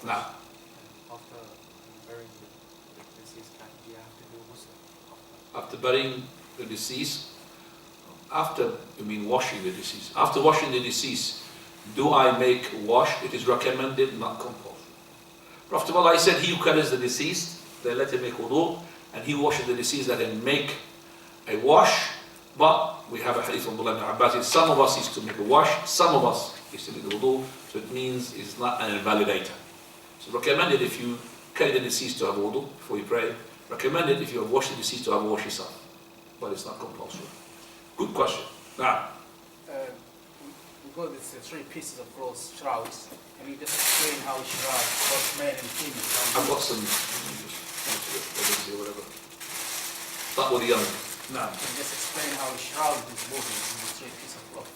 Now, After burying the deceased, do you have to do ghusl? after burying the deceased, after, you mean washing the deceased. After washing the deceased, do I make wash? It is recommended, not compulsory. Prophet of Allah said, he who carries the deceased, they let him make wudu, and he who washes the deceased, let him make a wash. But we have a hadith from Abdullah ibn Abbas, some of us is to make a wash, some of us is to make a wudu, so it means it's not an invalidator. So recommended if you carry the deceased to have wudu before you pray, recommended if you have washed the deceased to have wash yourself, but it's not compulsory. Good question. Now, we got these 3 pieces of cloth, shrouds. Can you just explain how shroud, both male and female? I've got some, whatever. Start with the young. Now, Can you just explain how shroud is woven in these 3 pieces of cloth?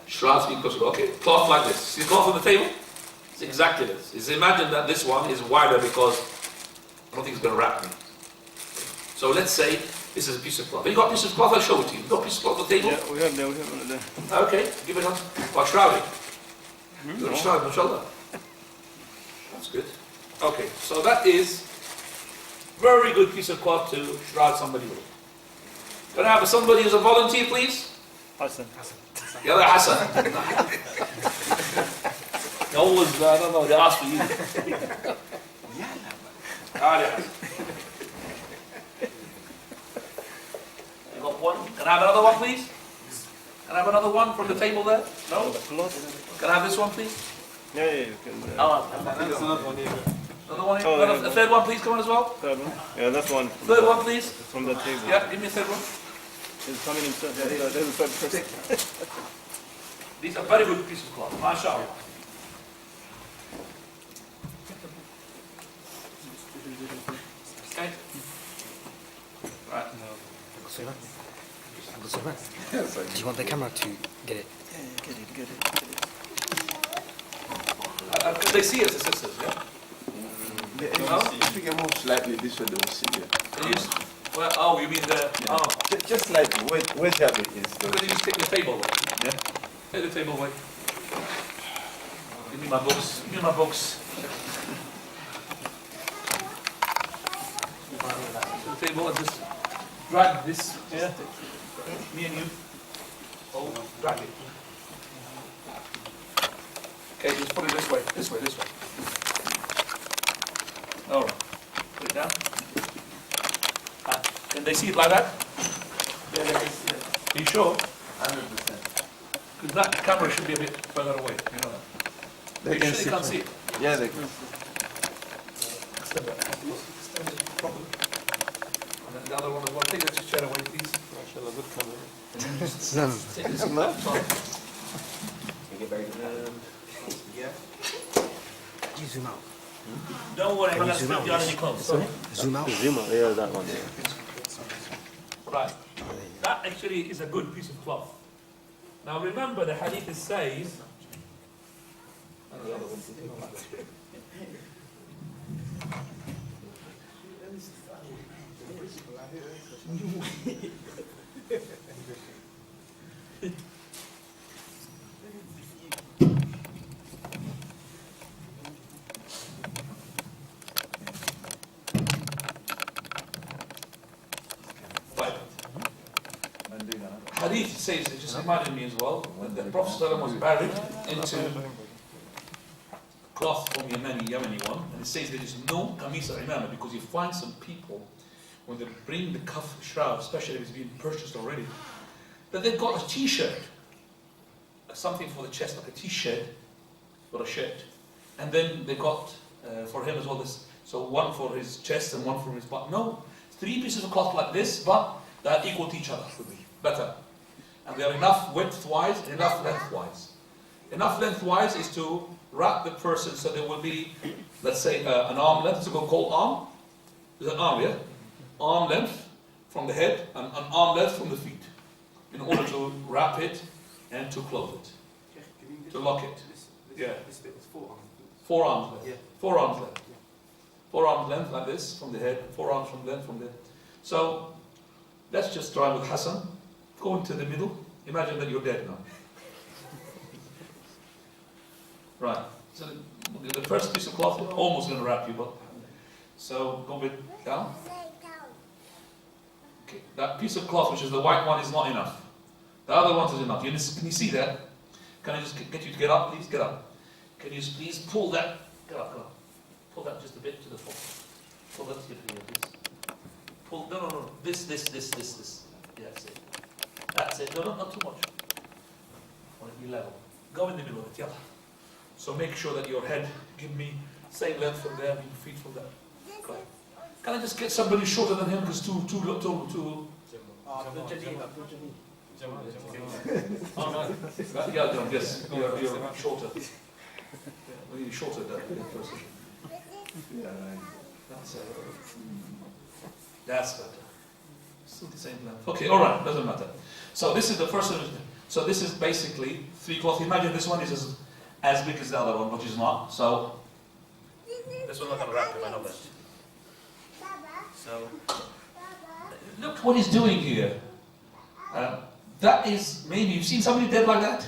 shrouds being close. Okay, cloth like this. See the cloth on the table? It's exactly this. Is imagine that this one is wider because I don't think it's going to wrap me. So let's say this is a piece of cloth. Have you got a piece of cloth? I'll show it to you. You got a piece of cloth on the table? Yeah, we have one of them. Okay, give it on. What, shrouding? You're a shroud, mashallah. That's good. Okay, so that is very good piece of cloth to shroud somebody with. Can I have somebody who's a volunteer, please? Hassan. The other Hassan. They always, I don't know, they ask for you. Yeah. You got one? Can I have another one, please? Can I have another one from the table there? No? Can I have this one, please? Yeah, you can. There's another one here. Another one? Oh, Another- yeah. a third one, please, come on as well. Third one? Yeah, that's one. Third one, please. From the table. Yeah, give me a third one. It's coming in third. There's a third person. These are very good pieces of cloth. MashaAllah. Okay. Right. Do you want the camera to get it? Get it. They see us as sisters, yeah? If you can move slightly this way, they will see you. They use, well, oh, you mean the, oh, Just slightly, where Shabby is. because you just take the table away. Yeah. Take the table away. Give me my books. Give me my books. The table and just drag this. Yeah. Me and you. Oh, drag it. Okay, just put it this way. This way. This way. All right. Put it down. Can they see it like that? Yeah, they can see it. Are you sure? 100%. Because that camera should be a bit further away. You know that. They You can sure see they can't it. see it? Yeah, they can. Extend it properly. And then the other one as well. Take this chair away, please. MashaAllah, good camera. Take this No? Yeah. You zoom out. Don't worry, I'm Can not you going zoom to out? any clothes. Sorry. Zoom out. Yeah, that one. Right. That actually is a good piece of cloth. Now remember the hadith says. Right. Hadith says, it just reminded me as well, that the Prophet ﷺ was buried into cloth from Yemeni one, and it says there is no kamisa, remember, because you find some people, when they bring the cuff shroud, especially if it's been purchased already, that they've got a t-shirt, something for the chest, like a t-shirt, for a shirt, and then they got, for him as well, this, so one for his chest and one for his butt. No, 3 pieces of cloth like this, but they are equal to each other, should be better. And they are enough width-wise and enough length-wise. Enough length-wise is to wrap the person so there will be, let's say, an arm length. It's called arm. There's an arm, yeah? Arm length from the head and an arm length from the feet, in order to wrap it and to close it, to lock it. Yeah. This bit was 4 arms. 4 arms length. Yeah. 4 arms length. 4 arms length like this from the head. 4 arms from length from there. So let's just try with Hassan. Go into the middle. Imagine that you're dead now. Right. So the first piece of cloth is almost going to wrap you, but so go a bit down. Okay, that piece of cloth, which is the white one, is not enough. The other one is enough. Can you see that? Can I just get you to get up, please? Get up. Can you please pull that? Get up, get up. Pull that just a bit to the floor. Pull that here, please. Pull. No. This. Yeah, that's it. That's it. No, not too much. I want it to be level. Go in the middle of it. Yeah. So make sure that your head give me same length from there, and feet from there. Good. Can I just get somebody shorter than him? Because too. Oh no. Yeah, no, yes. You're shorter. Well, you're shorter than that person. Yeah, that's better. Still the same length. Okay, all right, doesn't matter. So this is the first one. So this is basically 3 cloth. Imagine this one is as big as the other one, which is not. So this one not going to wrap him, I know that. So look what he's doing here. That is maybe you've seen somebody dead like that.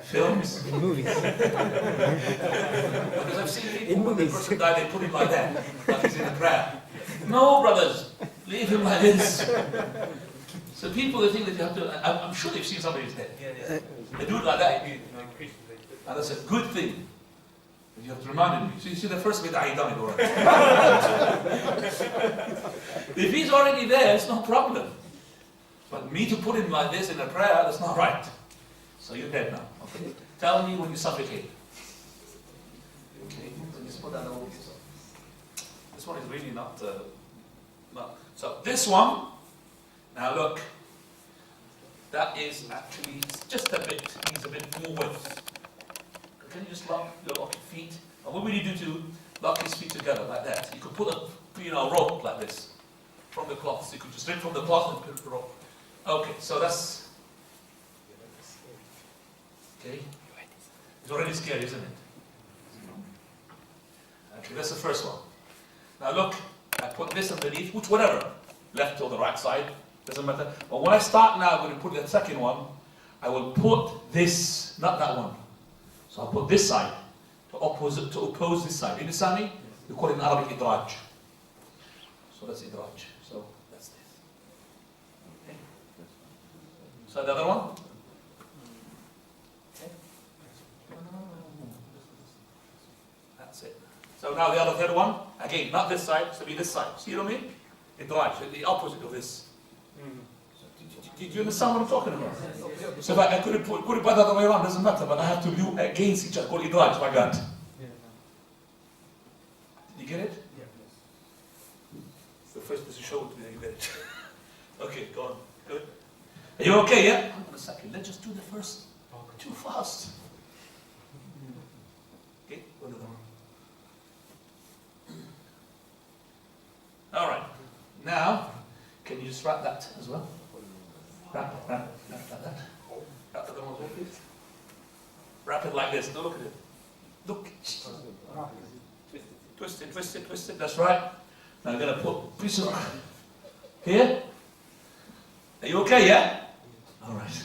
Films. In movies. Because I've seen people when the person died, they put him like that, like he's in a prayer. No, brothers, leave him like this. So people, they think that you have to. I'm sure they've seen somebody who's dead. Yeah. They do it like that, and that's a good thing. You have to remind me. So you see, the first bit, I done it already. If he's already there, it's no problem. But me to put him like this in a prayer, that's not right. So you're dead now. Okay. Tell me when you suffocate. Okay. Just put that over yourself. This one is really not. So this one. Now look. That is actually just a bit. Needs a bit more width. Can you just lock your feet? And what would you do to lock his feet together like that? You could put a rope like this from the cloth. So you could just rip from the cloth and put the rope. Okay. So that's. Okay. It's already scary, isn't it? Okay, that's the first one. Now look, I put this underneath, which whatever, left or the right side, doesn't matter. But when I start now, I'm going to put the second one, I will put this, not that one. So I'll put this side to oppose this side. In Islamic, we call it in Arabic idraj. So that's idraj. So that's this. Okay. So the other one. That's it. So now the other third one, again, not this side, so be this side. See what I mean? Idraj, the opposite of this. Do you understand what I'm talking about? So if I could put it by the other way around, doesn't matter, but I have to do against each other, called idraj, like that. Did you get it? Yeah. The first person showed me that you get it. Okay, go on. Good. Are you okay, yeah? Hold on a second, let's just do the first. Too fast. Okay, go to the one. All right. Now, can you just wrap that as well? Wrap that. Wrap the other one as well, please. Wrap it like this. Don't look at it. Look. Twist it. That's right. Now I'm going to put a piece of here. Are you okay, yeah? All right.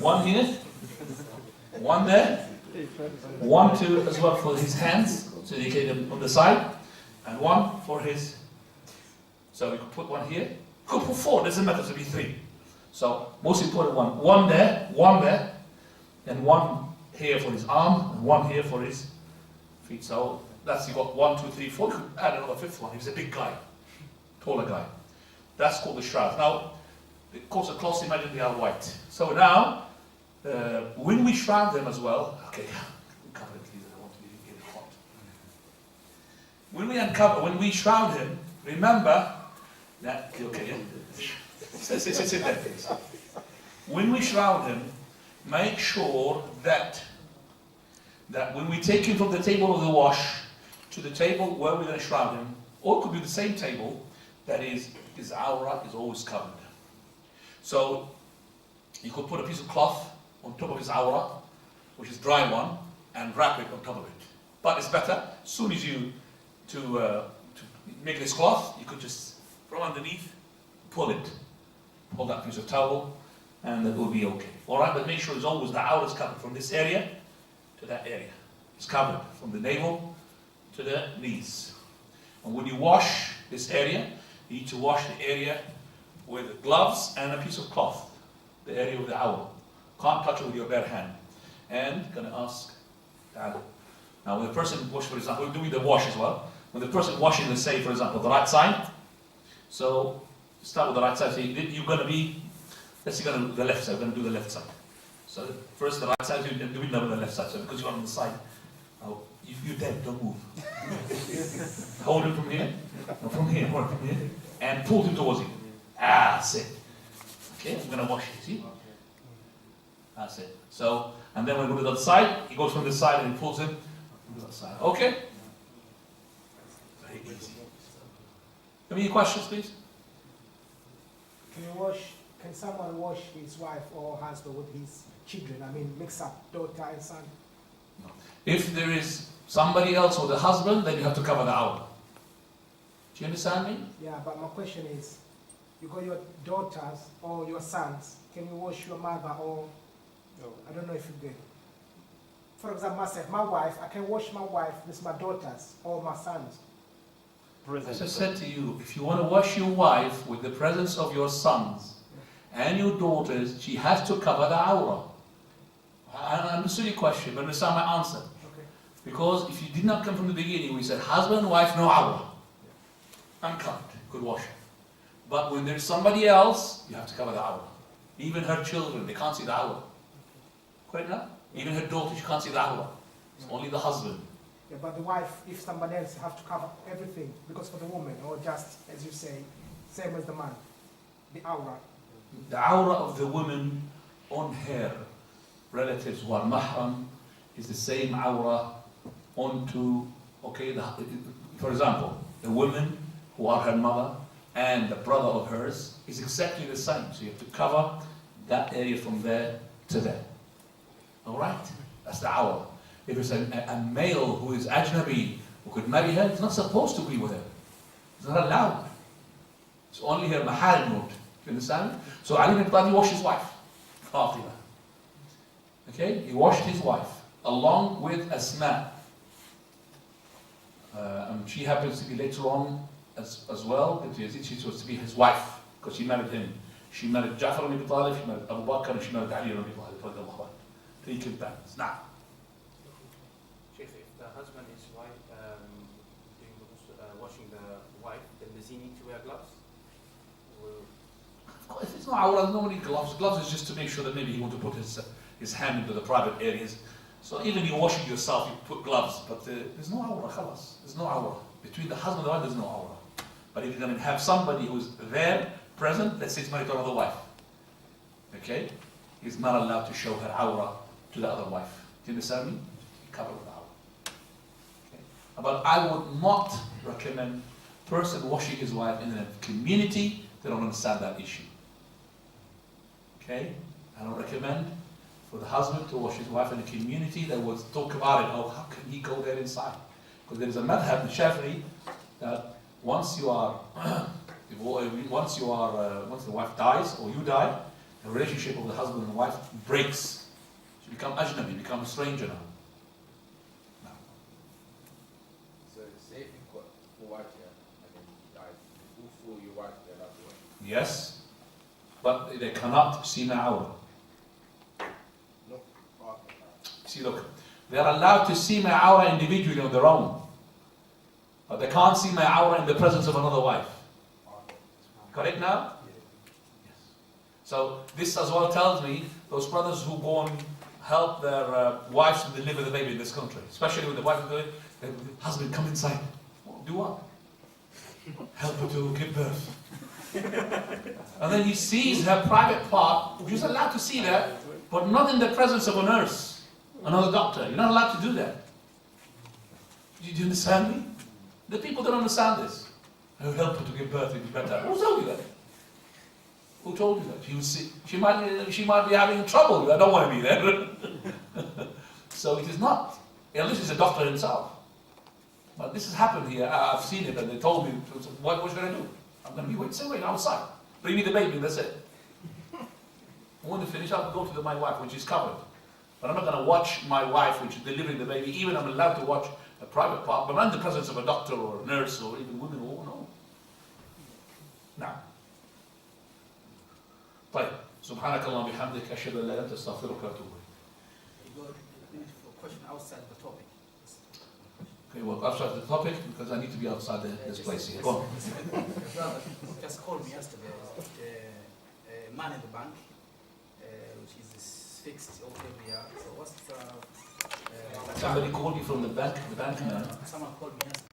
One here. One there. 1, 2 as well for his hands, so you get them on the side. And 1 for his. So we could put 1 here. Could put 4, doesn't matter, to be 3. So most important one. 1 there, and 1 here for his arm, and 1 here for his feet. So that's, you got 1, 2, 3, 4. You could add another 5th one. He was a big guy, taller guy. That's called the shroud. Now, the course of cloths, imagine they are white. So now, when we shroud them as well, okay, cover it, please, I don't want to get it hot. When we shroud him, remember that, okay, yeah? Sit there, please. When we shroud him, make sure that when we take him from the table of the wash to the table where we're going to shroud him, or it could be the same table, that is, his aura is always covered. So, you could put a piece of cloth on top of his aura, which is dry one, and wrap it on top of it. But it's better, as soon as you, to make this cloth, you could just, from underneath, pull that piece of towel, and it will be okay. Alright, but make sure it's always the aura is covered from this area to that area. It's covered from the navel to the knees. And when you wash this area, you need to wash the area with gloves and a piece of cloth, the area of the awra. Can't touch it with your bare hand. And gonna ask Ta'ala. Now when the person washes, for example, we're doing the wash as well. When the person washing, let's say, for example, the right side, so start with the right side. So you're gonna be, let's say you're gonna do the left side, we're gonna do the left side. So first the right side, you're doing the left side. So because you're on the side, now if you're dead, don't move. Hold him from here, and from here, or from here, and pull him towards you. That's it. Okay, I'm gonna wash it, see? That's it. So, and then when we go to the other side, he goes from this side and he pulls him from the other side. Okay? Very easy. Any questions, please? Can someone wash his wife or husband with his children? I mean, mix up daughter and son. No. If there is somebody else with a husband, then you have to cover the awra. Do you understand me? Yeah, but my question is, you got your daughters or your sons, can you wash your mother or, I don't know if you did. For example, myself, my wife, I can wash my wife with my daughters or my sons. As I said to you, if you want to wash your wife with the presence of your sons and your daughters, she has to cover the awra. I understood your question, but understand my answer. Okay. Because if you did not come from the beginning, we said husband, wife, no awra. Uncovered, could wash it. But when there's somebody else, you have to cover the awra. Even her children, they can't see the awra. Correct now? Even her daughter, she can't see the awra. It's only the husband. Yeah, but the wife, if somebody else, have to cover everything because for the woman, or just, as you say, same as the man, the aura. The awra of the woman on her relatives who are mahram is the same awra onto, okay, for example, the women who are her mother and the brother of hers is exactly the same. So you have to cover that area from there to there. Alright? That's the awra. If it's a male who is ajnabi, who could marry her, he's not supposed to be with her. It's not allowed. It's only her mahal note. You understand? So Ali ibn Abi Talib washed his wife, Fatima. Okay? He washed his wife, along with Asma. And she happens to be later on as well, that she was to be his wife, because she married him. She married Ja'far ibn Abi Talib, she married Abu Bakr, and she married Ali ibn Abi Talib. 3 companions. Now, If the husband is washing the wife, then does he need to wear gloves? of course, if it's not awra, nobody gloves. Gloves is just to make sure that maybe he wants to put his hand into the private areas. So even you're washing yourself, you put gloves, but there's no awra, khalas. There's no awra. Between the husband and the wife, there's no awra. But if you're going to have somebody who's there, present, let's say it's married to another wife, okay? He's not allowed to show her awra to the other wife. Do you understand me? Cover with awra. Okay? But I would not recommend a person washing his wife in a community that don't understand that issue. Okay? I don't recommend for the husband to wash his wife in a community that would talk about it. Oh, how can he go there inside? Because there is a madhab in Shafi'i that once the wife dies or you die, the relationship of the husband and wife breaks. You become ajnabi, you become a stranger now. So say if you got 4 wives here and then you died, all 4 your wives they're allowed to wash. Yes, but they cannot see my awra. No. Okay. See, look, they're allowed to see my awra individually on their own, but they can't see my awra in the presence of another wife. Correct now? Yes. So this as well tells me those brothers who go and help their wives to deliver the baby in this country, especially when the wife is doing, the husband come inside. Well, do what? Help her to give birth. And then he sees her private part, which is allowed to see that, but not in the presence of a nurse, another doctor. You're not allowed to do that. Do you understand me? The people don't understand this. I'll help her to give birth, it'll be better. Who told you that? Who told you that? She might be having trouble. I don't want to be there. So it is not. Unless he's a doctor himself. But this has happened here. I've seen it, and they told me, what should I do? I'm going to be waiting outside. Bring me the baby, and that's it. When they finish, I'll go to my wife when she's covered. But I'm not going to watch my wife when she's delivering the baby, even I'm allowed to watch a private part, but not in the presence of a doctor or a nurse or even women who no. Now. طيب سبحانك اللهم وبحمدك أشهد أن لا إله إلا أنت أستغفرك وأتوب إليك. You go for a question outside the topic. Okay, well, outside the topic because I need to be outside this place here. Go on. Brother just called me yesterday. A man in the bank, which is fixed every year. So what's the? Somebody called you from the bank man. Someone called me yesterday.